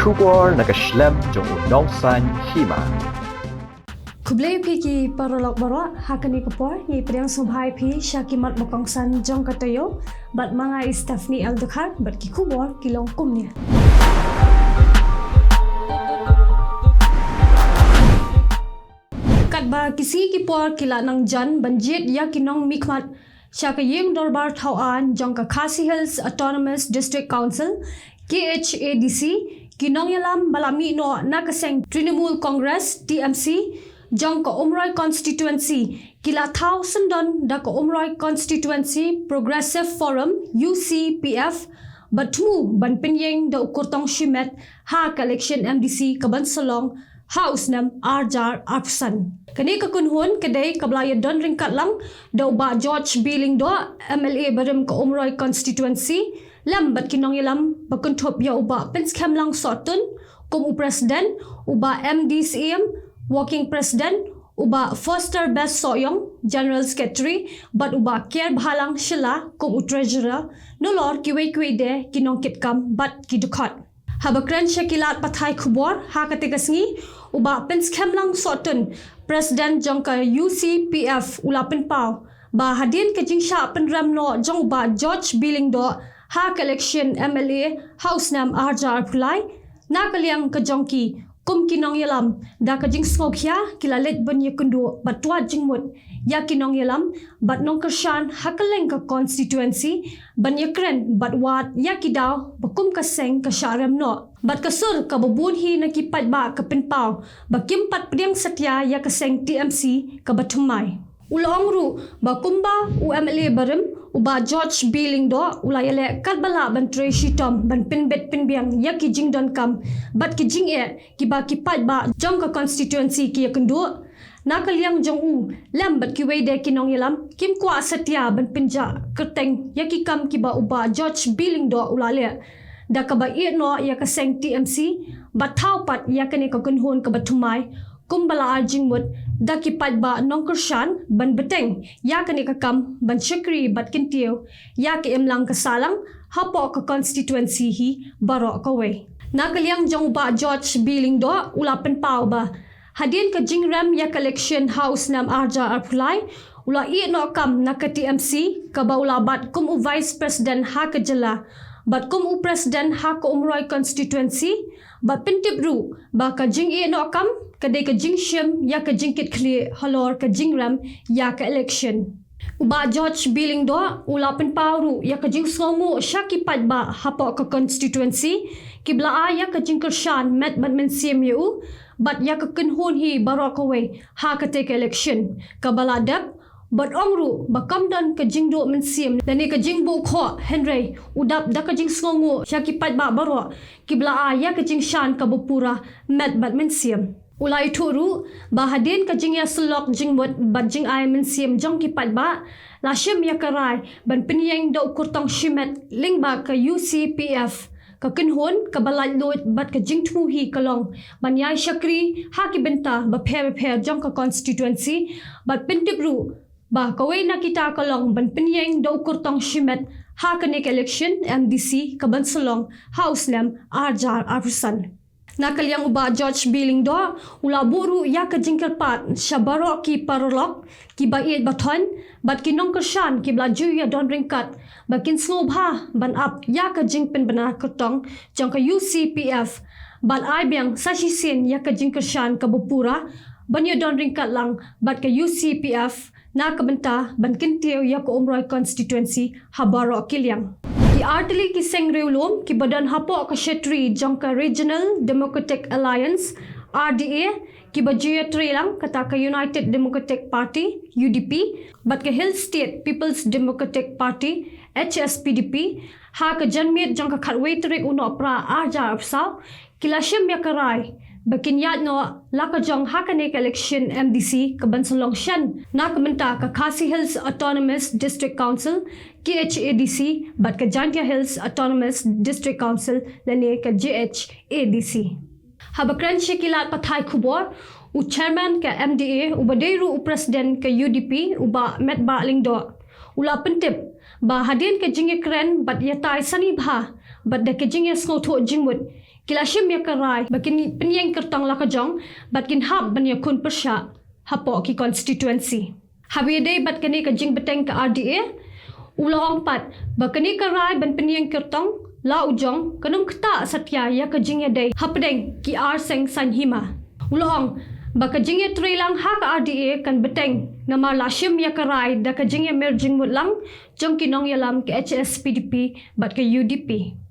Khubor nakaslem Jong Bakongsan Hima. Kublai piki parolok barok hakani Khubor ni priang subhai pi syakimat Bakongsan Jong Taïew bat mangai Stephanie Aldekar bat ki Khubor kilong kumnya. Kat ba kisi ki por kila nang jan banjit ya kinong mikmat syakayeng dorbar tauan Jong ka Khasi Hills Autonomous District Council KHADC kinong yalam balami no nakaseng Trinamool Congress TMC Jong ka Umroy Constituency kila thau sundon da ka Umroy Constituency Progressive Forum UCPF batmu ban penyeng da ukurtong shimet ha ka election MDC kaban solong House nam Arjar Arpsan. Kani kakunhun kadai kablaya don ringkat lang daw ba George Billing do MLA barim ka Umroy Constituency lam bat kinong yalam bakuntop ya uba penskem lang sotun kum u president uba MDCM working president uba Foster Best Soyong General Secretary bat uba Kier Bhalang Shila kum u treasurer nolor kiwe de kinong kitkam bat kidukot. Habakran syakilat pathai Khubor ha katigasngi uba penskem lang sotun President Jong ka UCPF ulapin pau ba hadin kajing sya penram no Jong ba George Billing do ha election MLA House nam Arjar Pulai na kaliang ka Jongki kum kinong yalam da kajing skokya kilalet banya kundu batwa jingmut ya kinong yalam bat nong kershan hakaleng ka constituency banya kren bat wat ya kidaw bakum kaseng ka syaram no bat kasur ka babunhi na kipat ba ka penpau bakim pat priang satya ya kaseng TMC ka batumai ulong ru bakumba UMLA barim uba George Billing do ulayale kalbala ban Tracy Tom ban pinbet pinbiang ya kijing don kam bat kijing kiba kipat ba Jong ka constituency ki yakundu nakaliang Jong u lam bat kiwe de kinong yalam kim kwa satya ban pinja kerteng ya kikam kiba uba George Billing do ulale da ka ba no ya ka seng TMC bat thau pat ya kani ka kunhun ka batumai kumbala arjing mut da kipat ba nongkershan ban beteng ya kani kakam ban syakri bat kintiw ya ke emlang kasalang hapo ka constituency hi baro kawe nakaliang Jong ba George Billing do ulapen pau ba hadin ka jingram ya collection house nam Arja Arpulai ula no kam na ka TMC ka ba ulabat kum u vice president ha ka jala bat kum u president ha ka Umroy constituency bat pintip ru ba ka jing no kam kadai ka jing shim ya ka jingkit kli halor ka jingram ya ka election uba George Billing do ulapen pauru ya ka jing somu syakipat ba hapo ka constituency kibla ya ka jing kershan met bat men CMU bat ya ka kunhun hi barokawe ha ka take election ka baladap bat ongru bakam dan ka jingdo men sim dani ka jingbo kho Henry udap da ka jing songu syakipat ba baro kibla ya ka jing shan ka bupura met bat men sim ulai thuru bahadin ka jing ya slok jingmot bat jing ai men sim jong kipat ba lashim ya karai ban pinyeng do kurtong shimet ling ba ka UCPF ka kinhon ka balai lot bat ka jing thu hi kalong banyai syakri ha ki benta ba phe jong ka constituency bat pintipru ba kawai na kita kalong ban pinyeng do kurtong shimet ha ka nek election MDC ka bansolong house nam Arjar Arpsan nakaliang uba George Billing do ula buru ya ka jingkel pat syabaro ki parolok ki bait baton bat kinong kershan ki blaju ya don ringkat bakin slobha ban up ya ka jingpen bana kurtong jong ka UCPF bat ai biang sashisin ya ka jingkershan ka bupura ban ya don ringkat lang bat ka UCPF na kabenta ban kintiw ya ka Umroy constituency habaro kiliang ki artili ki sengrewlom ki badan hapo ka shetri Jong ka Regional Democratic Alliance RDA ki bajia trilang kata ka United Democratic Party UDP bat ka Hill State People's Democratic Party HSPDP ha ka janmit Jong ka khatwei trik uno pra Arja Arpsaw kilashim ya karai bakin yad no laka Jong ha ka nek election MDC ka bansolong shan na kamenta ka Khasi Hills Autonomous District Council KHADC bat ka Jantia Hills Autonomous District Council lane ka JHADC habakran syakilat pathai Khubor u chairman ka MDA ubadeiru u president ka UDP uba met ba lingdo ula pentip ba hadin ka jingye kren bat yatai sani bha bat da ka jingye snotho jingmut Kilashim ya karai bakin penyeng kertang la kajong bat kin hab ban ya kun persya hapo ki constituency. Habide bat kani kajing beteng ke RDA ulang 4 bakani karai ban penyeng kertang la ujong kanung kta satya ya kajing ya dei hapdeng ki ar seng san hima. Ulang bakajing ya trilang hak RDA kan beteng nama lashim ya karai da kajing ya merging mutlang jong kinong yalam ke HSPDP bat ke UDP.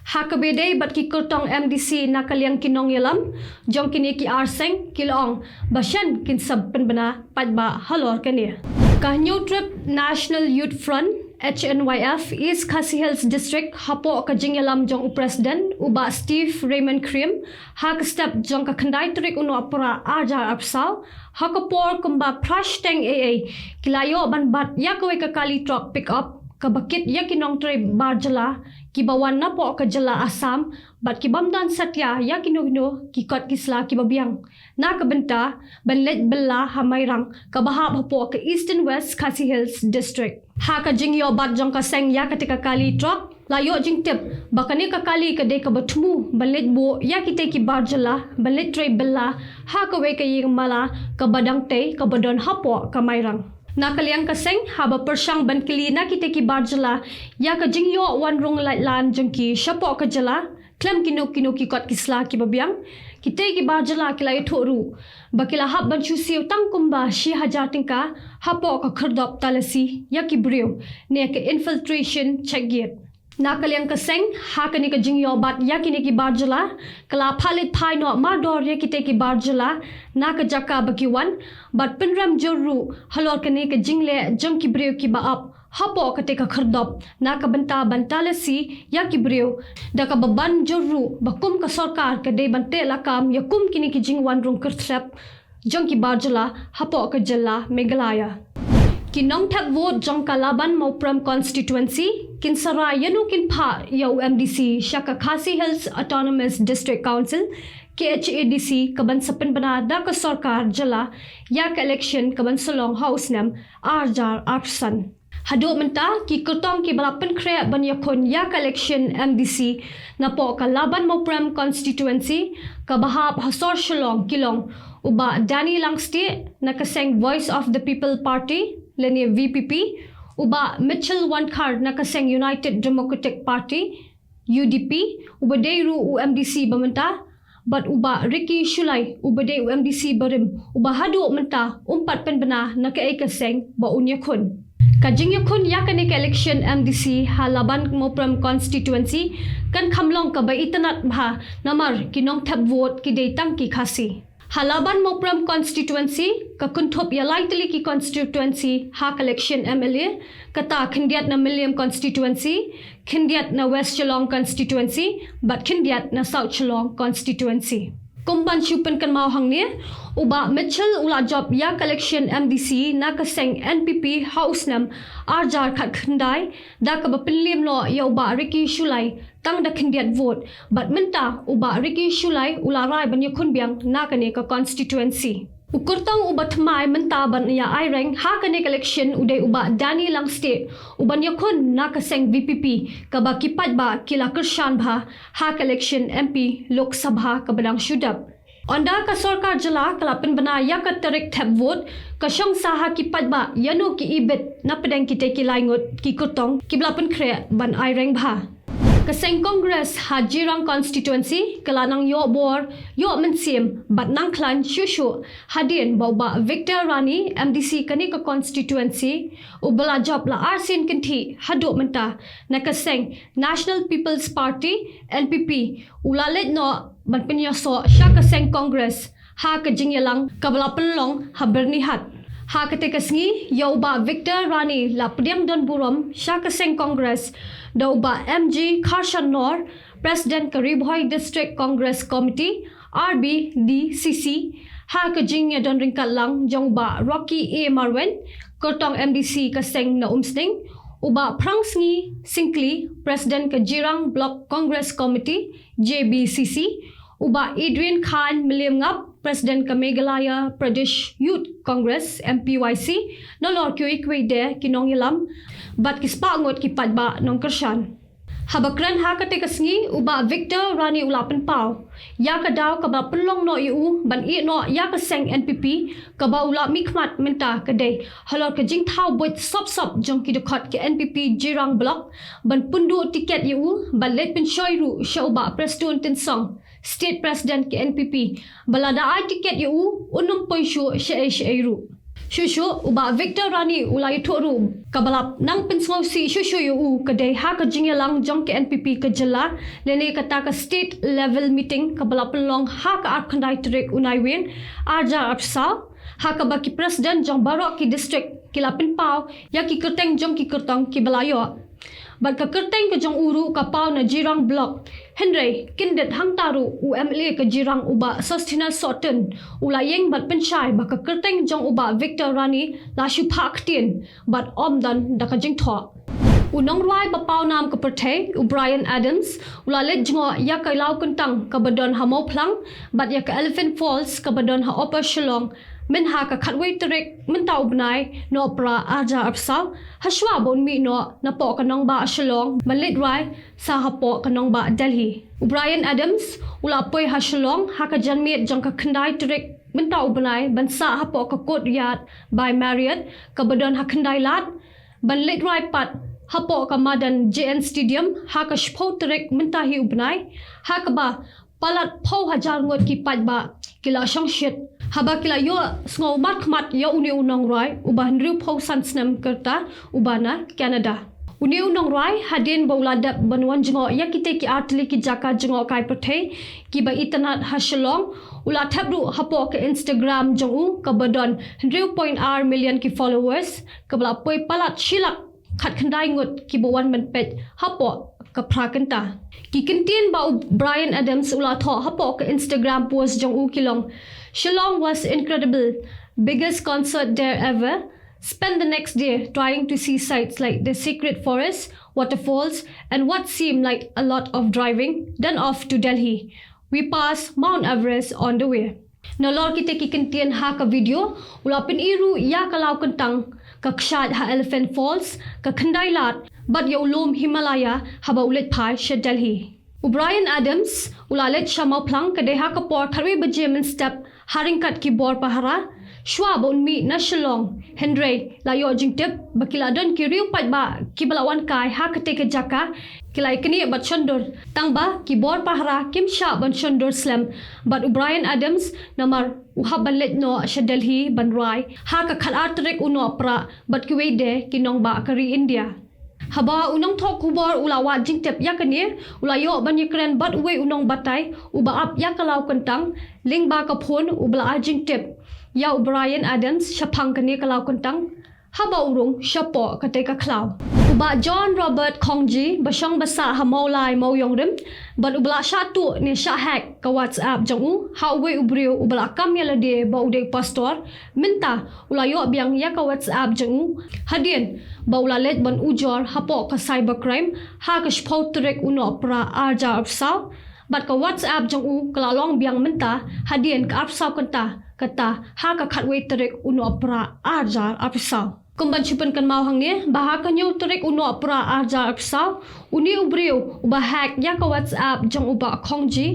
Hakabede bat ki kurtong MDC na kaliang kinong yalam jong kini ki arseng kilong basyan kin sab penbena padba halor kani ka new trip National Youth Front HNYF East Khasi Hills District hapo ka jingyalam jong president uba Steve Raymond Krim hak step jong ka khandai trik uno apra ajar apsal hakapor kumba prash teng AA kilayo ban bat yakwe ka kali truck pick up kabakit ya kinong tre barjala kibawan na po ka jala Assam bat kibamdan satya ya kinugno kikot kisla kibabiang na kabenta banlet bella hamairang kabahab po ka East and West Khasi Hills District ha ka jingyo bat jong ka seng ya katika kali truck layo jing tip bakani ka kali ka de ka batmu banlet bo ya kite ki barjala banlet tre bella ha ka we ka ying mala ka badang te ka badon hapo ka mairang nakaliang kaseng haba persyang ban kilina kita ki barjala ya ka jingyo wan rong lan jengki syapo ka jala klem kino ki kot kisla ki babiang kita ki barjala kilai thoru bakila hab ban chusiu tang kumba shi hajar tingka hapo ka khardop talasi ya ki brio ne ka infiltration check nakaliang kaseng hakani ka jingyo bat yakini ki barjala kala phalit phai no mador yakite ki barjala naka jaka bakiwan bat pinram joru halor kani ka jingle jangki breu ki baap hapo kate ka khardop naka banta lasi yaki breu daka baban joru bakum ka sarkar ka de bante lakam yakum kini ki jingwan rung kertrap jangki barjala hapo ka jalla Meghalaya kinong tak vote jong kalaban Mopram constituency kinsara yanu kinpha ya MDC Shaka Khasi Hills Autonomous District Council KHADC kaban sapan banada ka sarkar jala ya ka election kaban salong house nam arjar arsan hado menta ki kurtong ki balapan kre ban yakon ya ka election MDC na po kalaban Mopram constituency kabahap hasor shalong kilong uba Danny Langste na kaseng Voice of the People Party leni VPP uba Mitchell Wankar na kaseng United Democratic Party UDP uba Deiru UMDC bamenta but uba Ricky Shulai uba de UMDC barim uba hadu menta umpat penbena na kaay kaseng ba unyakun kajing yakun yakani ka election MDC halaban Mopram constituency kan kamlong ka ba itanat bha namar kinong tap vote ki deytang ki khasi halaban Mopram constituency ka kuntop yalai tili ki constituency ha election MLA kata khindiat na Milliam constituency khindiat na West Chalong constituency but khindiat na South Chalong constituency kumban syupen kan mau hang ni uba Mitchell ula job ya election MDC na kaseng NPP house nam arjar khat khandai da ka ba pinlim lo ya uba Ricky Shulai tang da khindiat vote but menta uba Ricky Shulai ula rai ban yakun biang na kane ka constituency ukurtang uba thmai menta ban ya ai rank ha kane election udai uba Danny Langste uban yakun na kaseng VPP ka ba kipat ba kila kershan bha ha election MP Lok Sabha ka badang shudap onda ka sarkar jala kalapin bana ya ka tarik tap vote ka syong saha kipat ba yanu ki ibet na pedang kita ki laingot ki kutong ki blapin kre ban ai rank bha kaseng Congress Hajirang constituency kalanang yo bor yo mensim bat nang klan shushu hadin bauba Victor Rani MDC kani ka constituency ubala job la arsin kinthi hadu menta na kaseng National People's Party NPP ulalet no ban pinyoso sya kaseng Congress ha ka jingyalang kabala pelong habernihat ha ketika sengi yauba Victor Rani la pediam don burom sya kaseng Congress dauba MG Karshan Nor President Karibhoy District Congress Committee RBDCC ha ka jingya don ringkat lang jongba Rocky A Marwen kortong MDC kaseng na umsning uba Prangsngi Singkli President ka Jirang Block Congress Committee JBCC uba Adrian Khan Miliam Ngap President ka Meghalaya Pradesh Youth Congress MPYC nolor kyo ikwe de kinong ilam bat kispangot kipadba nong kersyan Habakran ha kate kasngi uba Victor Rani ulapan pau. Ya ka daw ka ba pelong no yu ban I no ya ka seng NPP ka ba ula mikmat menta ka day. Halor ka jing thau boit sop jong ki dekot ke NPP Jirang Block ban pundu tiket yu ban let pen shoy ru sya uba Preston Tin Song. State President ke NPP balada ai tiket yu unum poi syu sya ru. Shushu uba Victor Rani ulai thoru kabalap nang pensau si shushu yu kadai ha ka jingyalang jong ke NPP ka jela lene kata ka state level meeting kabalap long ha ka arkandai trek unai win arja apsa ha ka baki president jong barok ki district kilapin pau ya ki kerteng jong ki kertong ki balayo bat ka kerteng ka jong uru ka pau na Jirang Block Henry kindet hang taru UMLA ka Jirang uba Sustina Soten ulayeng bat pensyai baka kerteng jong uba Victor Rani la shu pak tien bat omdan da ka jing tho unong rai ba pau nam ka perthei Brian Adams ulalet jingo ya ka lau kentang ka badon ha mo plang bat ya ka Elephant Falls ka badon ha Upper Shillong min ha ka khatwei trek min tau bnai no pra aja apsal hashwa bon mi no na po kanong ba Shillong malit rai sa ha po kanong ba Delhi Brian Adams ula poi ha Shillong ha ka janmiet jong ka khandai trek min tau bnai ban sa ha po ka Courtyard by Marriott ka badon ha khandai lat ban lit rai pat ha po ka Madan JN Stadium ha ka shpo trek min ta hi ubnai ha ka ba palat pho hajar ngot ki pat ba kila shong shit haba kila yo sngo mat khmat yo uni unong rai uban riu pho san snam kerta ubana Canada uni unong rai hadin bauladap banwan jingo ya kite ki artli ki jaka jingo kai pathe ki ba itanat hashlong ula thabru hapo ke Instagram jongu ka badon 100.r million ki followers ka bla poi palat shilak khat khandai ngot ki bawan man pet hapo ka prakanta ki kintin ba Brian Adams ula tho hapo ka Instagram post jong u kilong Shillong was incredible biggest concert there ever spent the next day trying to see sights like the secret forest waterfalls and what seemed like a lot of driving then off to Delhi we passed Mount Everest on the way nolor kita ki kintin ha ka video ulapin iru ya kalau kentang ka kshad ha Elephant Falls ka khandai lat but yo lom Himalaya haba ulet phai she Delhi Brian Adams ulalet shamau plang ka deha ka por tharwi bajemen step haringkat ki bor pahara shwa bon mi na Shillong Henry la yo jingtep bakila don ki riu pat ba ki balawan kai ha ka te ka jaka kilai kini bat chondor tangba ki bor pahara kim sha ban chondor slam but Brian Adams namar uhabalet no she Delhi ban rai ha ka khalat trek uno pra bat ki weide ki nong ba kari India haba unong thok Khubor ulawa jingtep yakane ulayo ban yekren bat we unong batai uba ap yakalau kentang ling ba ka phon ubla jingtep ya Brian Adams shapang kane kalau kentang haba urung shapo kate ka klau uba John Robert Kongji basong basa hamolai mo yongrim ban ubla shatu ni sha hack ka WhatsApp jongu how we ubrio ubla kam yalade ba ude pastor minta ulayo biang ya ka WhatsApp jongu hadien baula let ban ujor hapo ka cybercrime ha ka shpo trek uno pra arja apsau bat ka WhatsApp jongu kalalong biang minta hadien ka apsau kata ha ka khatwe trek uno pra arja apsau kumban chupan kan mau hang ni baha ka nyu trek uno pra arja apsau uni ubrio uba hack ya ka WhatsApp jong uba Kongji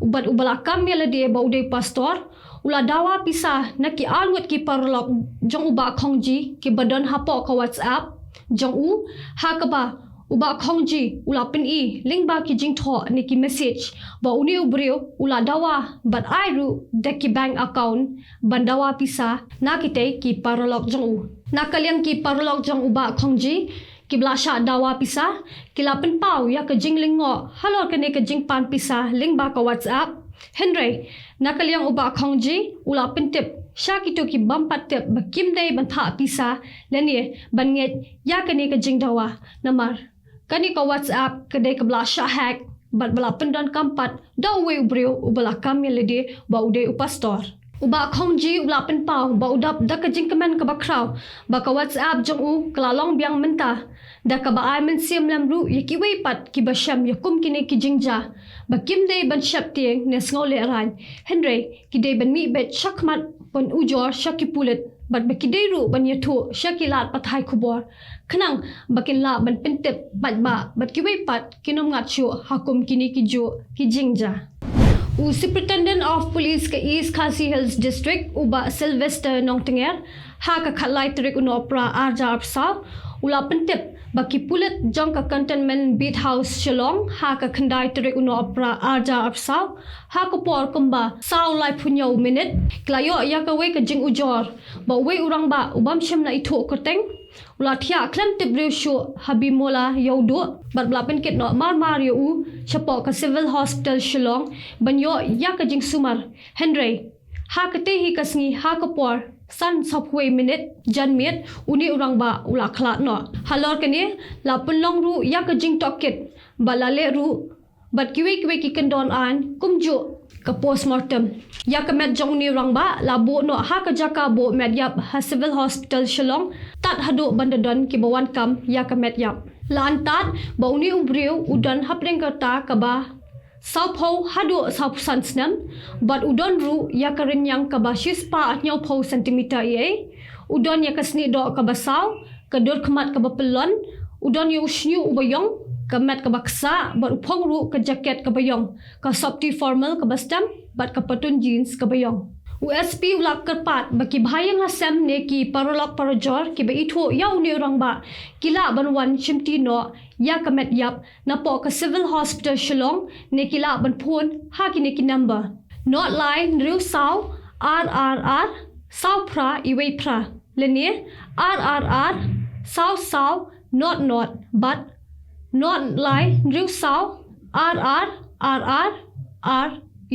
ubat ubala kam yalade ba ude pastor ula dawa pisah naki alngot ki parlok jong uba Kongji ki badon hapo ka WhatsApp jong u ha ka ba uba Kongji ula pin I ling ba ki jing tho ni ki message ba uni ubrio ula dawa bat airu de ki bank account bandawa pisa na kite ki parlok jong u nakaliang ki parlok jong uba Kongji ki blasha dawa pisa kila pin pau ya ka jing lingo halor ka ne ka jing pan pisa ling ba ka WhatsApp Henry nakaliang uba Kongji ula pin tip Shakito ki bampat tip bakim day bantha pisa lenie banget ya kani ka jing dawa namar kani ka WhatsApp kadai ka blasha hack bat bala pendon kampat daw we ubrio ubala kamyelede ba ude upastor uba Kongji ula pen pau ba udap da ka jing kaman ka bakraw ba ka WhatsApp jong u kalalong biang menta da ka ba ay men sim lam ru yaki we pat ki ba sham yakum kini ki jingja ba kim day ban shap tieng ne snole ran Henry ki day ban mi bet shakmat pon ujor shakipulet bat bakidai ru ban yathu syakilat pathai khubor khnang bakin la ban pentep bat ba bat kiwei pat kinom ngat chu hakum kini kijo kijingja Superintendent of Police ke East Khasi Hills District uba Sylvester Nongtenger ha ka khalai terik unopra arja apsa ula pentep baki pulet jong ka cantonment beat house Shillong ha ka khandai terik unopra arja apsa ha ka por kumba saw lai punyo minute klayo ya ka we ka jing ujor ba we urang ba ubam shem na itho koteng ula thia klem tibru shu habimola yodo bat bla pen ket no mar yo chapo ka civil hospital Shillong banyo ya ka jing sumar Henry ha ka te hi kasngi ha ka por san sopwe minute jan miet uni urang ba ula khlat no halor kani la punlong ru ya ka jing toket balale ru bat kiwe ki kendon an kumju ka postmortem ya ka met jong ni rang ba la bo no ha ka jaka bo met yap ha civil hospital Shillong tat hadu bandadon ki bawan kam ya ka met yap lan tat ba uni umbriu udan hapreng kata ka ba Sao po hadu sao san snam but udon ru ya karen yang kabashis pa at nyaw po centimeter ye udon ya kasni do kabasau kador kmat kabapelon udon yu shnyu ubayong kamat kabaksa but upong ru ka jacket kabayong ka softy formal kabastam but kapatun jeans kabayong USP ulak kerpat baki bahayang asam ne ki parolak parajor ki ba itho ya uni orang ba kila banwan shimti no ya kamet yap na po ka civil hospital Shillong ne kila ban phone ha ki ne ki number not line riu saw RRR saw pra iwe pra lene RRR saw not but not line riu saw RRR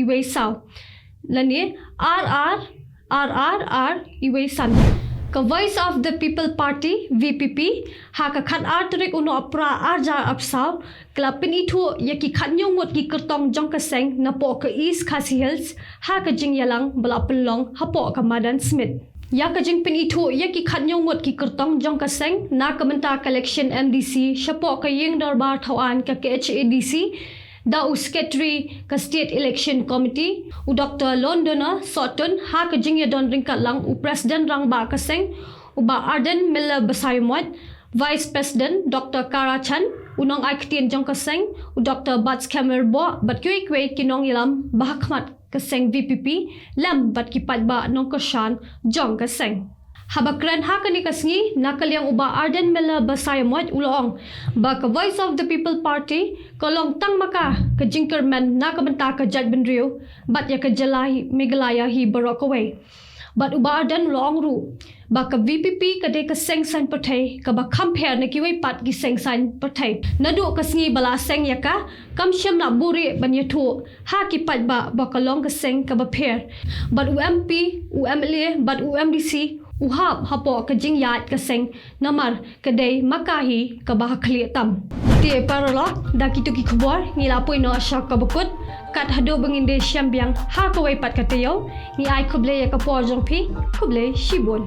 iwe saw lani RR iwe san ka Voice of the People Party VPP ha ka khat artrik uno apra arja apsaw klapin ithu yaki khanyong ngot ki kertong jong ka seng na po ka East Khasi Hills ha ka jing yalang balapelong ha po ka Madan Smith ya ka jing pin ithu yaki khanyong ngot ki kertong jong ka seng na kamenta collection MDC shapo ka ying darbar thawan ka KHADC da Secretary ka State Election Committee u Dr. Londona Sutton ha ka jingya don ringkat lang u President rang ba kaseng u ba Arden Miller Basayamot Vice President Dr. Kara Chan unong Aiktin jong kaseng u Dr. Bats Kamerbo bat kwe kinong ilam bahakmat kaseng VPP lam bat kipat ba nong kashan jong kaseng Habakran ha kani kasngi nakaliang uba Arden Miller Basayamot ulong ba ka Voice of the People Party kolong tang maka ka jingkerman nakamenta ka Judge Benriu bat ya ka jalai Megalaya hi Barokaway bat uba Arden ulong ru ba ka VPP ka de ka sengsan patay ka ba compare na kiway pat ki sengsan patay nadu kasngi bala seng ya ka kamsyam na buri banyathu ha ki pat ba kalong ka seng ka ba pair bat UMP UMLA bat UMDC uhap hapo ka jingyat ka seng namar kadai makahi ka bahakli tam ti parolok da kitu ki khubor ngilapoy no asya ka bukut kat hado banginde syambiang ha ka way pat ka Taïew ni ai kuble ya ka po jong pi kuble shibon